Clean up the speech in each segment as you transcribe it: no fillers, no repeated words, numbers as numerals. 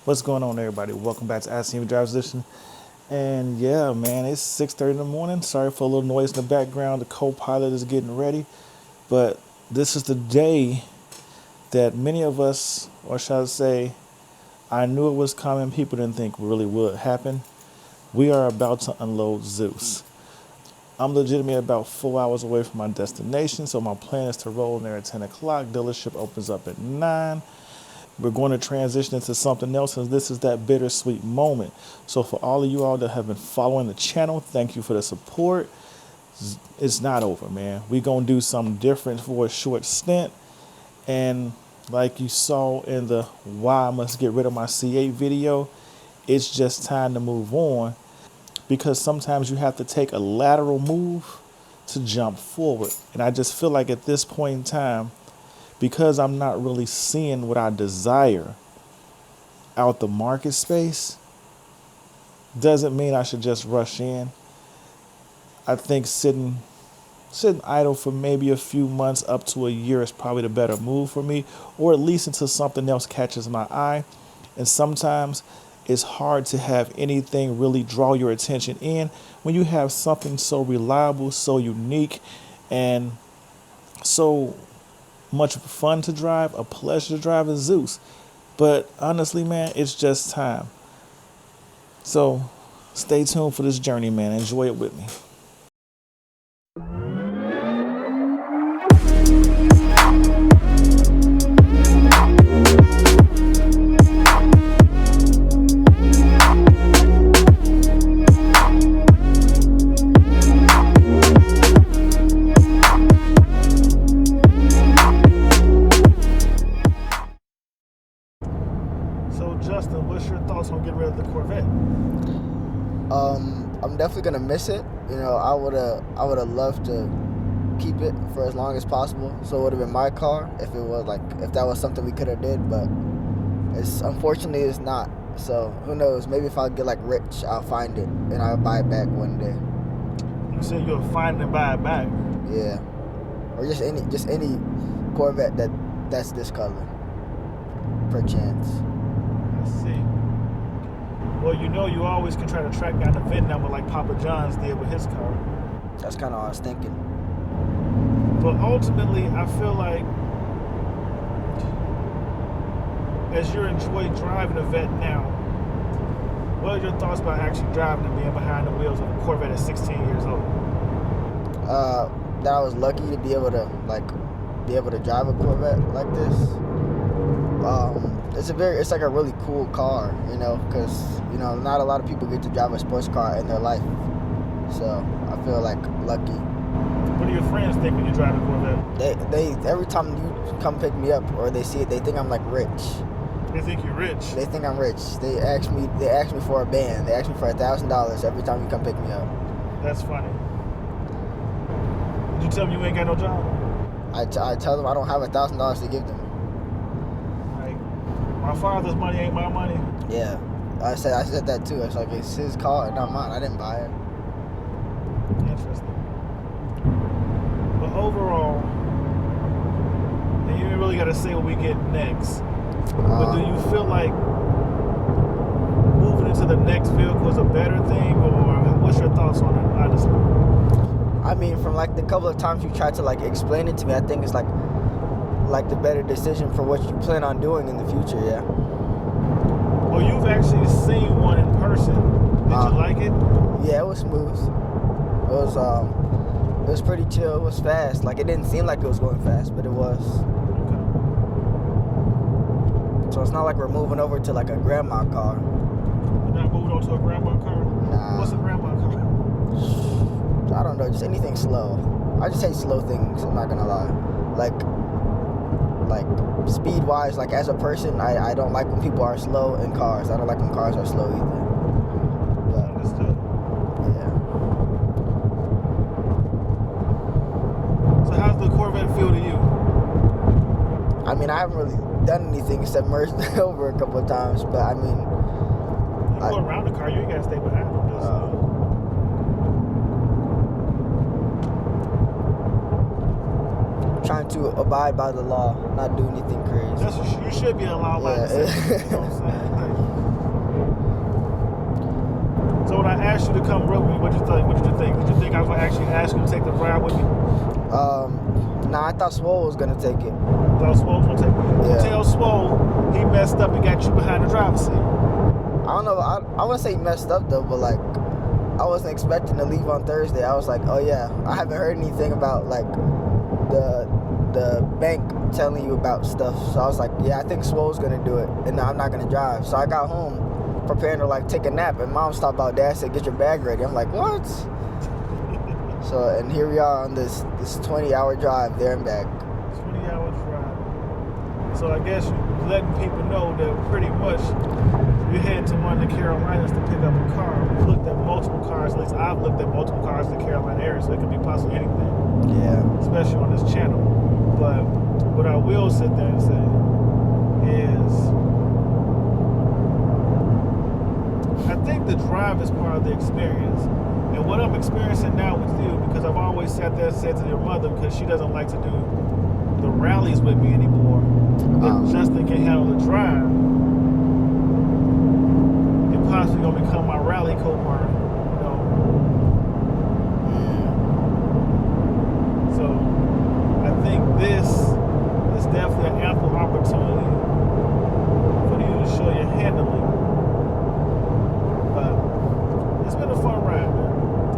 What's going on, everybody? Welcome back to ICNV Driversedition. And yeah, man, it's 6:30 in the morning. Sorry for a little noise in the background. The co-pilot is getting ready. But this is the day that many of us, or shall I say, I knew it was coming. People didn't think really would happen. We are about to unload Zeus. I'm legitimately about 4 hours away from my destination, so my plan is to roll in there at 10 o'clock. Dealership opens up at 9. We're going to transition into something else, and this is that bittersweet moment. So for all of you all that have been following the channel, thank you for the support. It's not over, man. We're going to do something different for a short stint. And like you saw in the why I must get rid of my C8 video, it's just time to move on, because sometimes you have to take a lateral move to jump forward. And I just feel like at this point in time, because I'm not really seeing what I desire out the market space, doesn't mean I should just rush in. I think sitting idle for maybe a few months up to a year is probably the better move for me, or at least until something else catches my eye. And sometimes it's hard to have anything really draw your attention in when you have something so reliable, so unique, and so much fun to drive, a pleasure to drive as Zeus. But honestly, man, it's just time. So stay tuned for this journey, man. Enjoy it with me. So Justin, what's your thoughts on getting rid of the Corvette? I'm definitely gonna miss it. You know, I would have loved to keep it for as long as possible. So it would have been my car if that was something we could have did. But unfortunately it's not. So who knows? Maybe if I get rich, I'll find it and I'll buy it back one day. You said you'll find it and buy it back. Yeah, or just any Corvette that's this color, perchance. I see. Well, you always can try to track down the VIN number like Papa John's did with his car. That's kind of what I was thinking. But ultimately, I feel like as you enjoy driving a Vet now, what are your thoughts about actually driving and being behind the wheels of a Corvette at 16 years old? That I was lucky to be able to drive a Corvette like this. It's like a really cool car, because not a lot of people get to drive a sports car in their life. So I feel like lucky. What do your friends think when you drive a Corvette? They every time you come pick me up or they see it, they think I'm rich. They think you're rich. They think I'm rich. They ask me for a band. They ask me for $1,000 every time you come pick me up. That's funny. Did you tell them you ain't got no job? I tell them I don't have $1,000 to give them. My father's money ain't my money. Yeah, I said that too. It's like it's his car, not mine. I didn't buy it. Interesting. But overall, and you ain't really got to say what we get next. But do you feel like moving into the next vehicle is a better thing, or what's your thoughts on it, honestly? I mean, from the couple of times you tried to explain it to me, I think it's the better decision for what you plan on doing in the future. Yeah. Well, you've actually seen one in person. Did you like it? Yeah, it was smooth. It was pretty chill. It was fast. It didn't seem like it was going fast, but it was. Okay. So it's not like we're moving over to a grandma car. You're not moving on to a grandma car? Nah. What's a grandma car? I don't know, just anything slow. I just hate slow things, I'm not gonna lie. Speed wise, as a person, I don't like when people are slow in cars. I don't like when cars are slow either. But, understood. Yeah. So how's the Corvette feel to you? I mean, I haven't really done anything except merged over a couple of times, but I mean... You go around the car, you ain't gotta stay behind them. trying to abide by the law, not do anything crazy. You should be allowed by the system, you know what I'm saying? So when I asked you to come rope me, what did you think? Did you think I was gonna actually ask you to take the ride with me? Nah, I thought Swole was gonna take it. Thought Swole was gonna take it. Yeah. Tell Swole he messed up and got you behind the driver's seat. I don't know. I wouldn't say he messed up though, but like I wasn't expecting to leave on Thursday. I was like, oh yeah, I haven't heard anything about like the bank telling you about stuff. So I was like, yeah, I think Swole's gonna do it, and I'm not gonna drive. So I got home preparing to like take a nap, and Mom stopped by. Dad said, get your bag ready. I'm like, what? So, and here we are on this 20-hour drive there and back. 20-hour drive. So I guess you're letting people know that pretty much you're heading to one of the Carolinas to pick up a car. We've looked at multiple cars, at least I've looked at multiple cars in the Carolina area, so it could be possibly anything. Yeah. Especially on this channel. But what I will sit there and say is I think the drive is part of the experience. And what I'm experiencing now with you, because I've always sat there and said to your mother, because she doesn't like to do the rallies with me anymore, that Justin can handle the drive, you're possibly going to become my rally co-partner, you know. So I think this is definitely an ample opportunity for you to show your handling. But it's been a fun ride, man.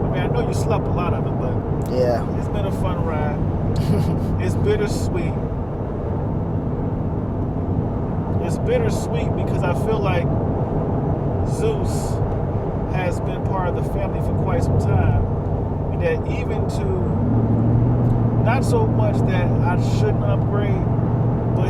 I mean, I know you slept a lot of it, but yeah, it's been a fun ride. It's bittersweet. It's bittersweet because I feel like Zeus has been part of the family for quite some time, and that even to not so much that I shouldn't upgrade, but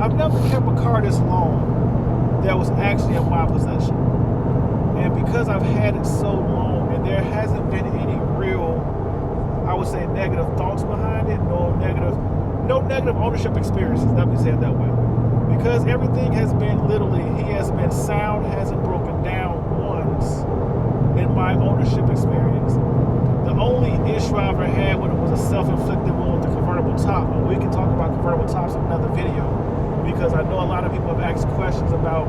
I've never kept a car this long that was actually in my possession. And because I've had it so long and there hasn't been any real, I would say, negative thoughts behind it, no negative ownership experiences, let me say it that way. Because everything has been literally, he has been sound, hasn't broken down once in my ownership experience. The only issue I ever had with it was a self-inflicted one with the convertible top. And we can talk about convertible tops in another video, because I know a lot of people have asked questions about,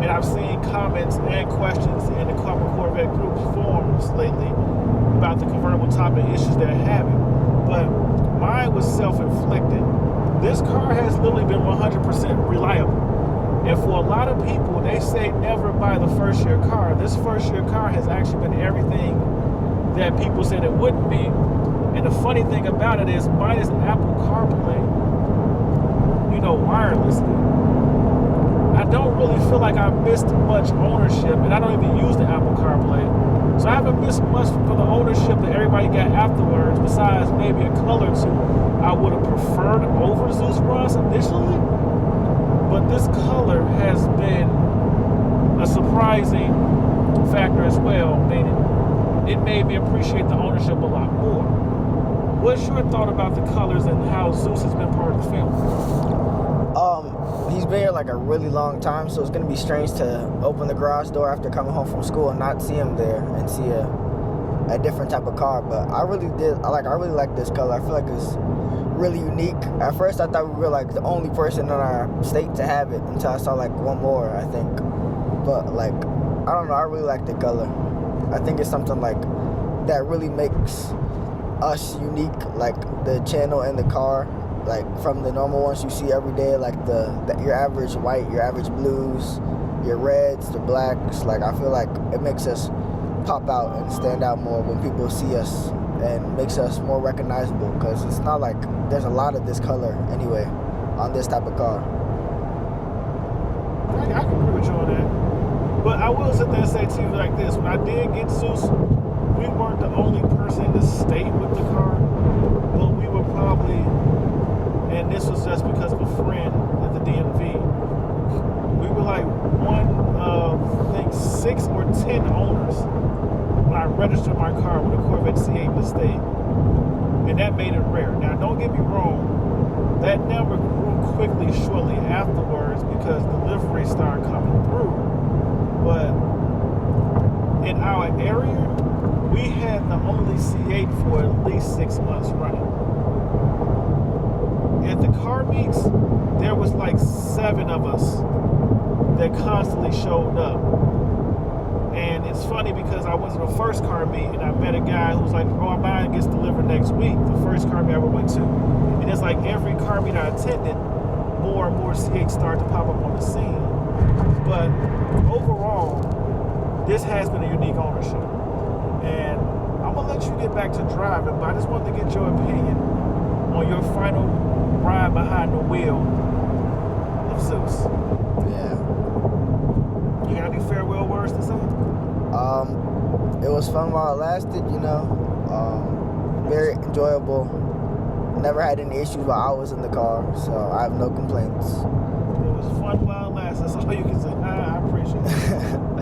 and I've seen comments and questions in the Corvette group forums lately about the convertible top and issues they're having. But mine was self-inflicted. This car has literally been 100% reliable. And for a lot of people, they say never buy the first year car. This first year car has actually been everything that people said it wouldn't be. And the funny thing about it is mine is Apple CarPlay, you know, wirelessly. I don't really feel like I missed much ownership, and I don't even use the Apple CarPlay. So I haven't missed much for the ownership that everybody got afterwards, besides maybe a color or two I would have preferred over Zeus Ross initially. But this color has been a surprising factor as well, meaning it made me appreciate the ownership a lot more. What's your thought about the colors and how Zeus has been part of the family? He's been here like a really long time, so it's gonna be strange to open the garage door after coming home from school and not see him there and see a different type of car. But I really like this color. I feel like it's really unique. At first I thought we were like the only person in our state to have it until I saw like one more, I think. But like, I don't know, I really like the color. I think it's something like that really makes us unique, like the channel and the car, like from the normal ones you see every day, like your average white, your average blues, your reds, the blacks. Like I feel like it makes us pop out and stand out more when people see us, and makes us more recognizable, because it's not like there's a lot of this color anyway on this type of car. I can agree with you on that. But I will sit there and say to you like this: when I did get Zeus, we weren't the only person in the state with the car, but we were probably, and this was just because of a friend at the DMV, we were like one of, I think, 6 or 10 owners when I registered my car with a Corvette C8 in the state. And that made it rare. Now, don't get me wrong, that number grew quickly shortly afterwards because deliveries started coming through. But in our area, we had the only C8 for at least 6 months running. at the car meets, there was like 7 of us that constantly showed up. And it's funny because I went to the first car meet and I met a guy who was like, oh, mine gets delivered next week, the first car meet I ever went to. And it's like every car meet I attended, more and more C8 started to pop up on the scene. But overall, this has been a unique ownership. And I'm going to let you get back to driving, but I just wanted to get your opinion on your final ride behind the wheel of Zeus. Yeah. You got any farewell words to say? It was fun while it lasted, you know. Very enjoyable. Never had any issues while I was in the car, so I have no complaints. It was fun while it lasted. That's all you can say. I appreciate it.